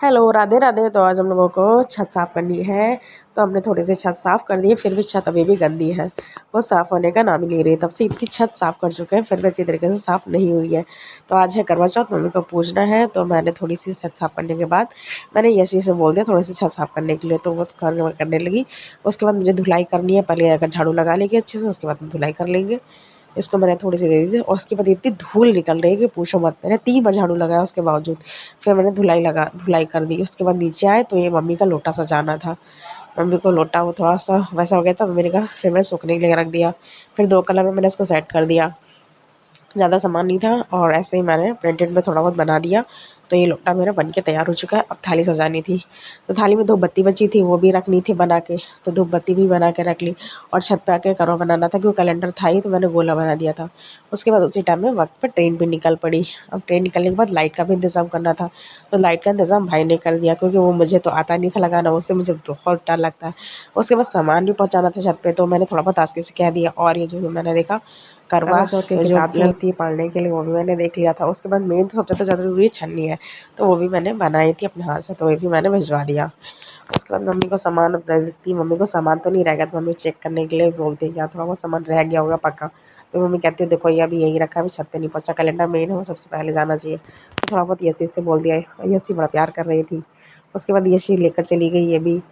Hello, Radhe Radhe. तो आज हम लोगों को छत साफ़ करनी है। तो हमने थोड़ी सी छत साफ़ कर दी है, फिर भी छत अभी भी गंदी है। वो साफ़ होने का नाम ही नहीं रही। तब से इतनी छत साफ़ कर चुके हैं, फिर भी अच्छी तरीके से साफ़ नहीं हुई है। तो आज है करवा चौथ, मम्मी को पूजना है। तो मैंने थोड़ी सी छत साफ़ करने के बाद मैंने यशी से बोल दिया थोड़ी सी छत साफ़ करने के लिए। तो वो करने लगी। उसके बाद मुझे धुलाई करनी है। पहले अगर झाड़ू लगा लेगी अच्छे से, उसके बाद धुलाई कर लेंगे। इसको मैंने थोड़ी सी दे दी और उसके बाद इतनी धूल निकल रही है कि पूछो मत। मैंने 3 बार झाड़ू लगाया उसके बावजूद। फिर मैंने धुलाई कर दी। उसके बाद नीचे आए तो ये मम्मी का लोटा सजाना था। मम्मी को लोटा वो थोड़ा-सा वैसा हो गया था, मम्मी ने कहा फिर मैंने सूखने के लिए रख दिया। फिर 2 कलर में मैंने इसको सेट कर दिया। ज़्यादा सामान नहीं था और ऐसे ही मैंने प्रिंटेड में थोड़ा बहुत बना दिया। तो ये लोटा मेरा बन के तैयार हो चुका है। अब थाली सजानी थी। तो थाली में धूप बत्ती बची थी, वो भी रखनी थी बना के। तो धूप बत्ती भी बना के रख ली और छत पे आके करवा बनाना था क्योंकि कैलेंडर था ही, तो मैंने गोला बना दिया था। उसके बाद उसी टाइम में वक़्त पे ट्रेन भी निकल पड़ी। अब ट्रेन निकलने के बाद लाइट का भी इंतज़ाम करना था। तो लाइट का इंतज़ाम भाई ने कर दिया क्योंकि वो मुझे तो आता नहीं था लगाना, उससे मुझे बहुत डर लगता है। उसके बाद सामान भी पहुँचाना था छत पे, तो मैंने थोड़ा बहुत आस्ते से कह दिया। और ये जो मैंने देखा करवा चौथ की किताब जो होती है पढ़ने के लिए, वो भी मैंने देख लिया था। उसके बाद मेन तो सबसे ज़्यादा ज़रूरी है छन्नी है। तो वो भी मैंने बनाई थी अपने हाथ से, तो वो भी मैंने भिजवा दिया। उसके बाद मम्मी को सामान दे देती। मम्मी को सामान तो नहीं रह गया, तो मम्मी चेक करने के लिए बोलती है क्या थोड़ा बहुत सामान रह गया होगा पक्का। तो मम्मी कहती है देखो ये अभी यही रखा है, अभी छत पे नहीं पहुंचा। कैलेंडर मेन है, वो सबसे पहले जाना चाहिए। तो थोड़ा बहुत यशी से बोल दिया। यशी बड़ा प्यार कर रही थी। उसके बाद यशी लेकर चली गई, ये भी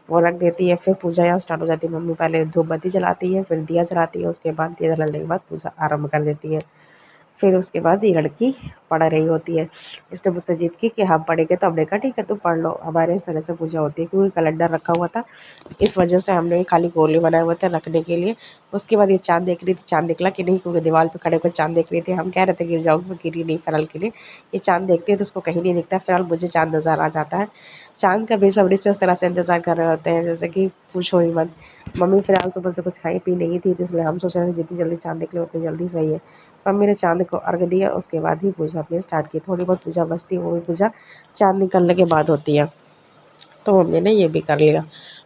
वो रख देती है। फिर पूजा यहाँ स्टार्ट हो जाती है। मम्मी पहले धूप बत्ती जलाती है, फिर दिया जलाती है। उसके बाद दिया जलाने के बाद पूजा आरंभ कर देती है। फिर उसके बाद ये लड़की पढ़ रही होती है। इसने मुझसे जिद की कि हम पढ़ेंगे, तो हमने कहा ठीक है तुम पढ़ लो। हमारे इस तरह से पूजा होती है क्योंकि कैलेंडर रखा हुआ था, इस वजह से हमने खाली गोले बनाए हुए थे रखने के लिए। उसके बाद ये चाँद देख रही थी, चाँद निकला कि नहीं, क्योंकि दीवार पे खड़े होकर चाँद देख रही थी। हम कह रहे थे गिर जाओगी, पर गिरी नहीं फिलहाल के लिए। ये चाँद देखती है तो उसको कहीं नहीं दिखता, फिलहाल मुझे चाँद नज़र आ जाता है। चाँद का बेसब्री से इस तरह से इंतज़ार कर रहे होते हैं जैसे कि पूछो ही मत। मम्मी फिलहाल सुबह से कुछ खाई पी नहीं थी, तो इसलिए हम सोच रहे थे जितनी जल्दी चाँद निकले उतनी जल्दी सही है। मम्मी ने चाँद को अर्घ दिया, उसके बाद ही पूजा अपनी स्टार्ट की। थोड़ी बहुत पूजा बचती है, वो भी पूजा चाँद निकलने के बाद होती है। तो मम्मी ने ये भी कर लिया।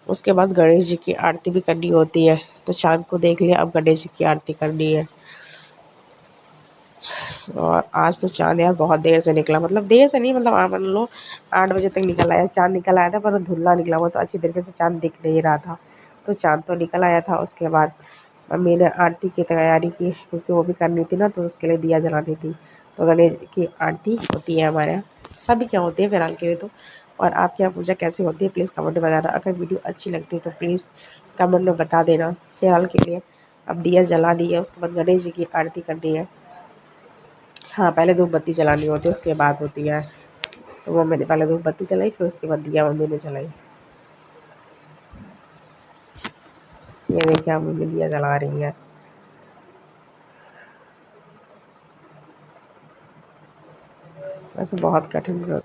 उसके बाद गणेश जी की आरती भी करनी होती है। तो चाँद को देख लिया, अब गणेश जी की आरती करनी है। और आज तो चाँद यार बहुत देर से निकला, मतलब देर से नहीं, मतलब मान लो 8 बजे तक निकल आया। चाँद निकल आया था पर धुंधला निकला हुआ, तो अच्छी तरीके से चाँद दिख नहीं रहा था। तो चाँद तो निकल आया था। उसके बाद मम्मी ने आरती की तैयारी की क्योंकि वो भी करनी थी ना, तो उसके लिए दिया जलानी थी। तो गणेश जी की आरती होती है हमारे यहाँ, सभी क्या होती है फिलहाल के लिए तो। और आपके यहाँ पूजा कैसी होती है प्लीज़ कमेंट में बताना। अगर वीडियो अच्छी लगती है तो प्लीज़ कमेंट में बता देना। फिलहाल के लिए अब दिया जला दी है, उसके बाद गणेश जी की आरती करनी है। हाँ, पहले धूप बत्ती जलानी होती है, उसके बाद होती है। तो वो मैंने पहले धूप बत्ती जलाई, फिर उसके बाद दिया मम्मी ने जलाई। ये देखिए मम्मी दिया जला रही है। वैसे बहुत कठिन।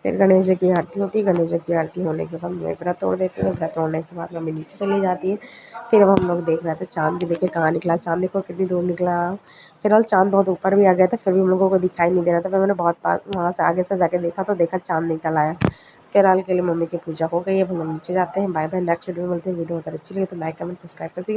फिर गणेश जी की आरती होती है। गणेश जी की आरती होने के बाद मैं व्रत तोड़ देती हूँ। व्रत तोड़ने के बाद मम्मी नीचे चली जाती है। फिर अब हम लोग देख रहे थे चाँद भी, देखिए कहाँ निकला चाँद, देखो कितनी दूर निकला। फिलहाल चाँद बहुत ऊपर भी आ गया था, फिर भी हम लोगों को दिखाई नहीं दे रहा था। फिर मैंने बहुत पास वहाँ से आगे से जाके देखा तो देखा चाँद निकल आया। फिलहाल के लिए मम्मी की पूजा हो गई है। अब हम लोग नीचे जाते हैं। बाय बाय, नेक्स्ट वीडियो में मिलते हैं। वीडियो अगर अच्छी लगी तो लाइक कमेंट सब्सक्राइब कर दीजिए।